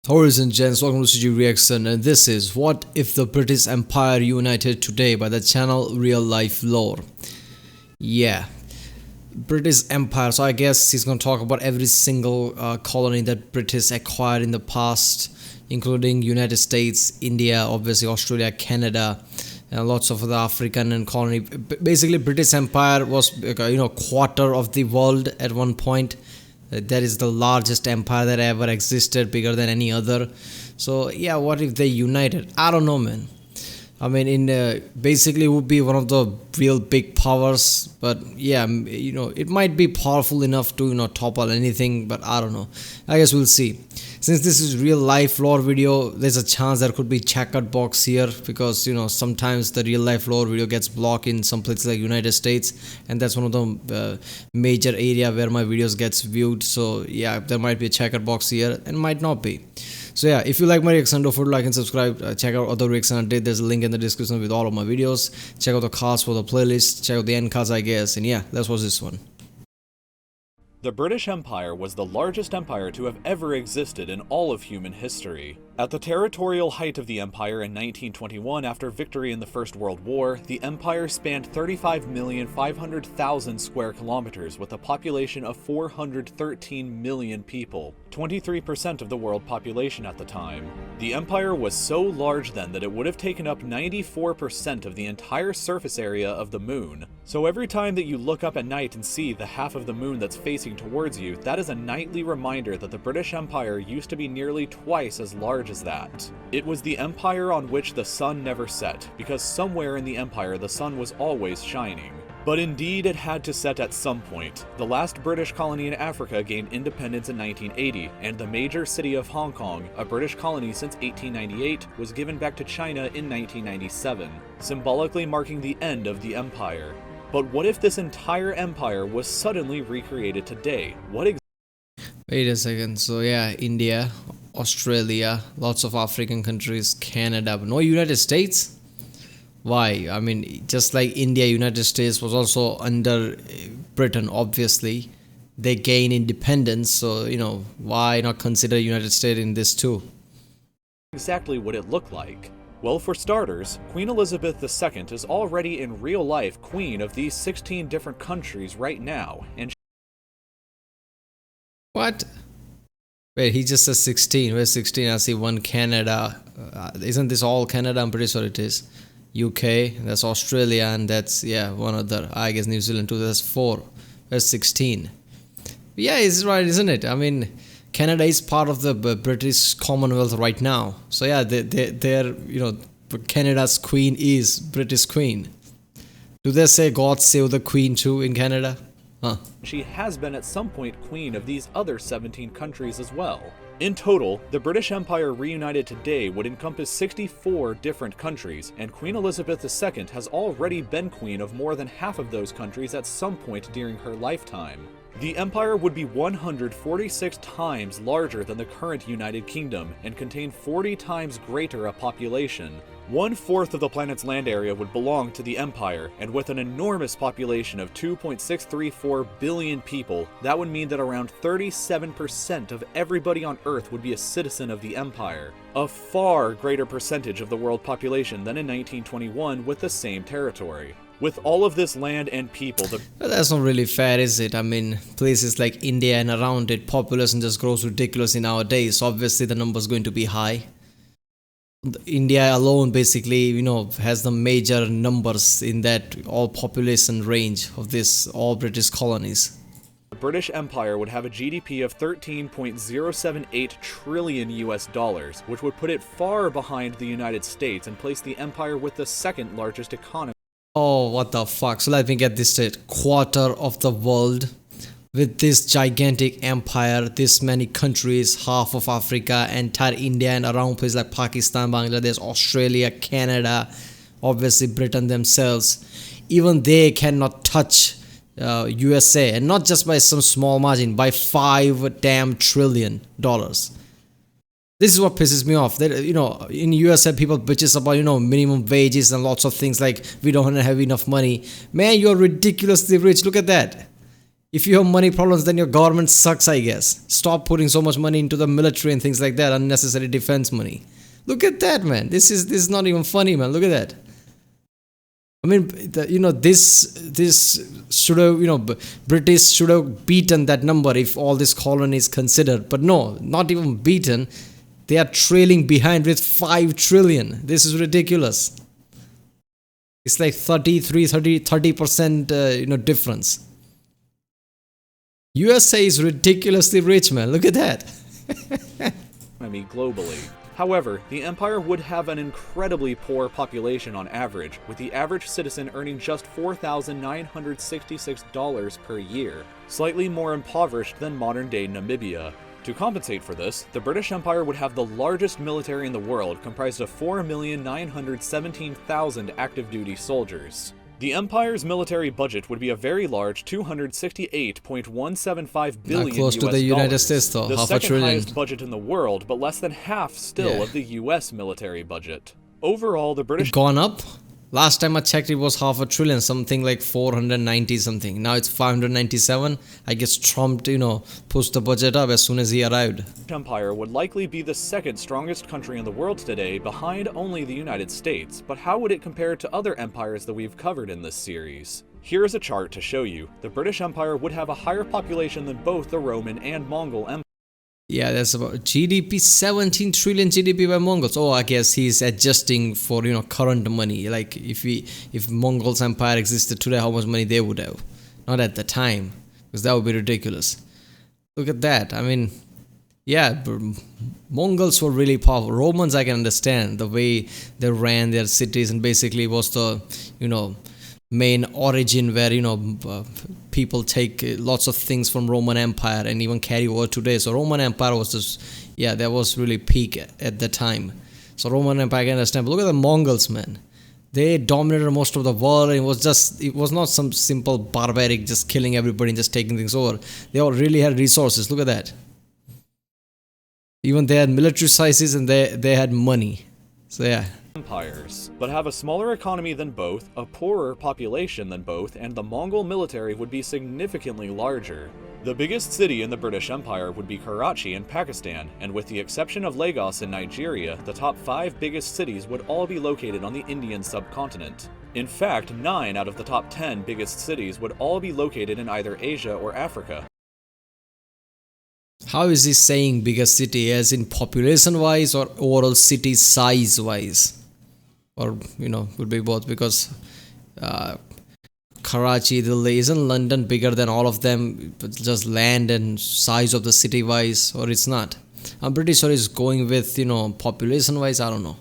Ladies and gents, welcome to CG Reaction, and this is What If the British Empire United Today by the channel RealLifeLore. Yeah, British Empire. So I guess he's going to talk about every single colony that British acquired in the past, including United States, India, obviously Australia, Canada, and lots of the African and colony. Basically, British Empire was quarter of the world at one point. That is the largest empire that ever existed, bigger than any other. So yeah, what if they united? I don't know, man. I mean, basically it would be one of the real big powers, but yeah, it might be powerful enough to topple anything, but I don't know. I guess we'll see. Since this is real life lore video, there's a chance there could be checkered box here, because sometimes the real life lore video gets blocked in some places like United States, and that's one of the major area where my videos gets viewed. So yeah, there might be a checkered box here and might not be. So yeah, if you like my reaction, don't forget to like and subscribe. Check out other reaction I did. There's a link in the description with all of my videos. Check out the cards for the playlist. Check out the end cards, I guess. And yeah, let's watch this one. The British Empire was the largest empire to have ever existed in all of human history. At the territorial height of the empire in 1921 after victory in the First World War, the empire spanned 35,500,000 square kilometers with a population of 413 million people, 23% of the world population at the time. The empire was so large then that it would have taken up 94% of the entire surface area of the moon. So every time that you look up at night and see the half of the moon that's facing towards you, that is a nightly reminder that the British Empire used to be nearly twice as large as that. It was the empire on which the sun never set, because somewhere in the empire the sun was always shining. But indeed it had to set at some point. The last British colony in Africa gained independence in 1980, and the major city of Hong Kong, a British colony since 1898, was given back to China in 1997, symbolically marking the end of the empire. But what if this entire empire was suddenly recreated today? Wait a second. So yeah, India, Australia, lots of African countries, Canada, but no United States? Why? I mean, just like India, United States was also under Britain, obviously. They gained independence, so why not consider United States in this too? Exactly what it looked like. Well, for starters, Queen Elizabeth II is already in real life queen of these 16 different countries right now, and what? Wait, he just says 16. Where's 16? I see one Canada. Isn't this all Canada? I'm pretty sure it is. UK, that's Australia, and that's, yeah, one other. I guess New Zealand too. That's 4. Where's 16? Yeah, it's right, isn't it? I mean, Canada is part of the British Commonwealth right now. So yeah, they're Canada's queen is British queen. Do they say God save the queen too in Canada? Huh. She has been at some point queen of these other 17 countries as well. In total, the British Empire reunited today would encompass 64 different countries, and Queen Elizabeth II has already been queen of more than half of those countries at some point during her lifetime. The empire would be 146 times larger than the current United Kingdom and contain 40 times greater a population. 1/4 of the planet's land area would belong to the empire, and with an enormous population of 2.634 billion people, that would mean that around 37% of everybody on Earth would be a citizen of the empire. A far greater percentage of the world population than in 1921 with the same territory. With all of this land and people, that's not really fair, is it? I mean, places like India and around it, population just grows ridiculously nowadays. So obviously the number is going to be high. India alone basically, has the major numbers in that all population range of this all British colonies. The British Empire would have a GDP of 13.078 trillion US dollars, which would put it far behind the United States and place the empire with the second largest economy. Oh, what the fuck? So let me get this straight. Quarter of the world with this gigantic empire, this many countries, half of Africa, entire India, and around places like Pakistan, Bangladesh, Australia, Canada, obviously Britain themselves. Even they cannot touch USA, and not just by some small margin, by $5 trillion. This is what pisses me off. That in USA people bitches about minimum wages and lots of things like we don't have enough money. Man, you're ridiculously rich. Look at that. If you have money problems, then your government sucks, I guess. Stop putting so much money into the military and things like that, unnecessary defense money. Look at that, man. This is not even funny, man. Look at that. I mean, this should have, British should have beaten that number if all this colony is considered. But no, not even beaten. They are trailing behind with 5 trillion. This is ridiculous. It's like 30% difference. USA is ridiculously rich, man. Look at that. Globally. However, the empire would have an incredibly poor population on average, with the average citizen earning just $4,966 per year, slightly more impoverished than modern-day Namibia. To compensate for this, the British Empire would have the largest military in the world, comprised of 4,917,000 active-duty soldiers. The Empire's military budget would be a very large $268.175 billion close to the United States, though, the half a second trillion. highest budget in the world, but less than half still of the US military budget. Overall, the British Gone up. Last time I checked, it was half a trillion, something like 490 something. Now it's 597. I guess Trump, pushed the budget up as soon as he arrived. Empire would likely be the second strongest country in the world today, behind only the United States. But how would it compare to other empires that we've covered in this series? Here is a chart to show you. The British Empire would have a higher population than both the Roman and Mongol empires. Yeah, that's about GDP, 17 trillion GDP by Mongols. Oh, I guess he's adjusting for, current money. Like if Mongols empire existed today, how much money they would have. Not at the time, because that would be ridiculous. Look at that. I mean, yeah, Mongols were really powerful. Romans, I can understand the way they ran their cities, and basically was the, main origin where people take lots of things from Roman Empire and even carry over today. So Roman Empire was just, that was really peak at the time. So Roman Empire, I can understand. But look at the Mongols, man. They dominated most of the world, and it was not some simple barbaric just killing everybody and just taking things over. They all really had resources. Look at that. Even they had military sizes, and they had money. So yeah. Empires, but have a smaller economy than both, a poorer population than both, and the Mongol military would be significantly larger. The biggest city in the British Empire would be Karachi in Pakistan, and with the exception of Lagos in Nigeria, the top 5 biggest cities would all be located on the Indian subcontinent. In fact, 9 out of the top 10 biggest cities would all be located in either Asia or Africa. How is he saying biggest city, as in population wise or overall city size wise? Or, would be both, because Karachi, isn't London bigger than all of them, just land and size of the city wise, or it's not? I'm pretty sure it's going with, population wise, I don't know.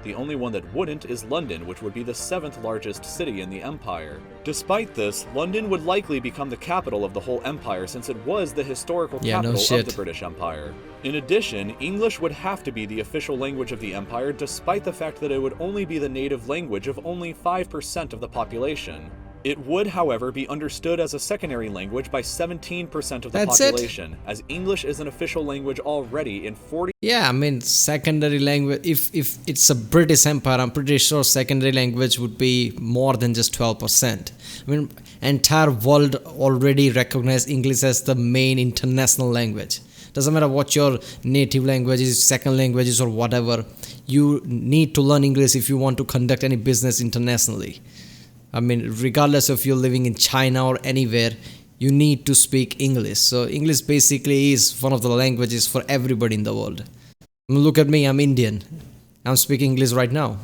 The only one that wouldn't is London, which would be the 7th largest city in the empire. Despite this, London would likely become the capital of the whole empire, since it was the historical capital of the British Empire. In addition, English would have to be the official language of the empire, despite the fact that it would only be the native language of only 5% of the population. It would, however, be understood as a secondary language by 17% of the population, as English is an official language already in 40. Yeah, I mean, secondary language, if it's a British Empire, I'm pretty sure secondary language would be more than just 12%. I mean, entire world already recognize English as the main international language. Doesn't matter what your native language is, second languages or whatever, you need to learn English if you want to conduct any business internationally. I mean, regardless of you're living in China or anywhere, you need to speak English. So English basically is one of the languages for everybody in the world. I mean, look at me, I'm Indian. I'm speaking English right now.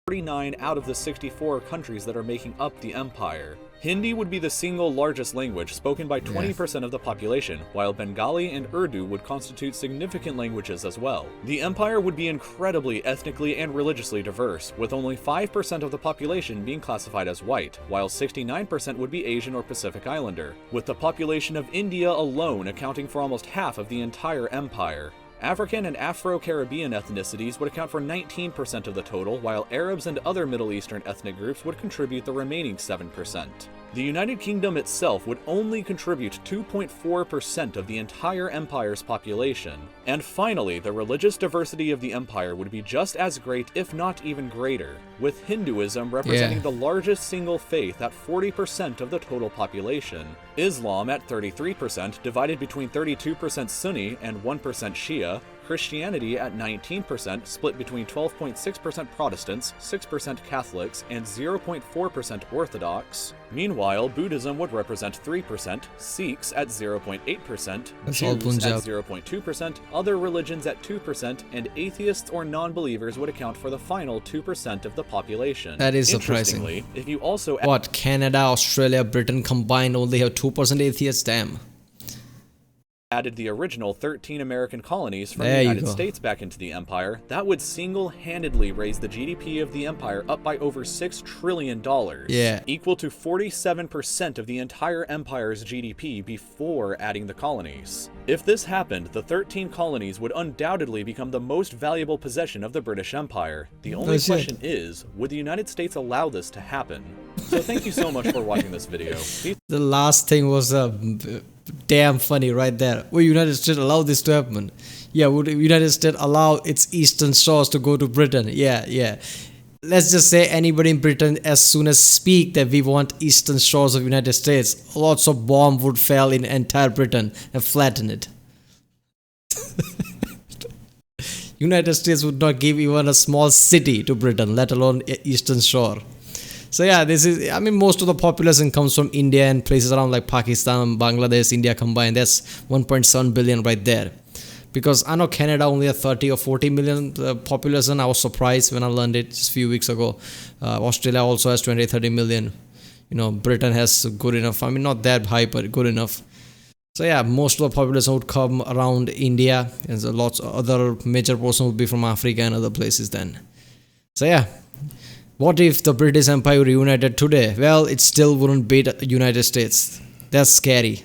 49 out of the 64 countries that are making up the empire. Hindi would be the single largest language spoken by 20% of the population, while Bengali and Urdu would constitute significant languages as well. The empire would be incredibly ethnically and religiously diverse, with only 5% of the population being classified as white, while 69% would be Asian or Pacific Islander, with the population of India alone accounting for almost half of the entire empire. African and Afro-Caribbean ethnicities would account for 19% of the total, while Arabs and other Middle Eastern ethnic groups would contribute the remaining 7%. The United Kingdom itself would only contribute 2.4% of the entire empire's population. And finally, the religious diversity of the empire would be just as great, if not even greater, with Hinduism representing the largest single faith at 40% of the total population, Islam at 33%, divided between 32% Sunni and 1% Shia, Christianity at 19%, split between 12.6% Protestants, 6% Catholics, and 0.4% Orthodox. Meanwhile, Buddhism would represent 3%, Sikhs at 0.8%, Jews at 0.2%, other religions at 2%, and atheists or non-believers would account for the final 2% of the population. That is surprising. Interestingly, if you also What, Canada, Australia, Britain combined only have 2% atheists? Damn. added the original 13 American colonies from the United States back into the empire, that would single-handedly raise the GDP of the empire up by over $6 trillion, equal to 47% of the entire empire's GDP before adding the colonies. If this happened, the 13 colonies would undoubtedly become the most valuable possession of the British Empire. The only question is, would the United States allow this to happen? So thank you so much for watching this video. The last thing was damn funny right there. Would United States allow this to happen? Yeah, would United States allow its eastern shores to go to Britain? Yeah. Let's just say anybody in Britain as soon as speak that we want eastern shores of United States, lots of bomb would fall in entire Britain and flatten it. United States would not give even a small city to Britain, let alone eastern shore. So yeah, this is, I mean, most of the population comes from India and places around like Pakistan, Bangladesh, India combined. That's 1.7 billion right there. Because I know Canada only has 30 or 40 million population. I was surprised when I learned it just a few weeks ago. Australia also has 20, 30 million. You know, Britain has good enough. I mean, not that high, but good enough. So yeah, most of the population would come around India. And so lots of other major portion would be from Africa and other places then. So yeah. What if the British Empire reunited today? Well, it still wouldn't beat the United States. That's scary.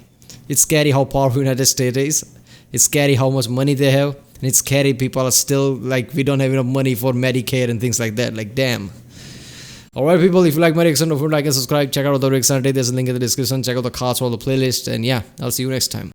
It's scary how powerful United States is. It's scary how much money they have. And it's scary people are still like, we don't have enough money for Medicare and things like that. Like, damn. Alright people, if you like my reaction, don't forget to like and subscribe. Check out other reactions. There's a link in the description. Check out the cards for the playlist. And yeah, I'll see you next time.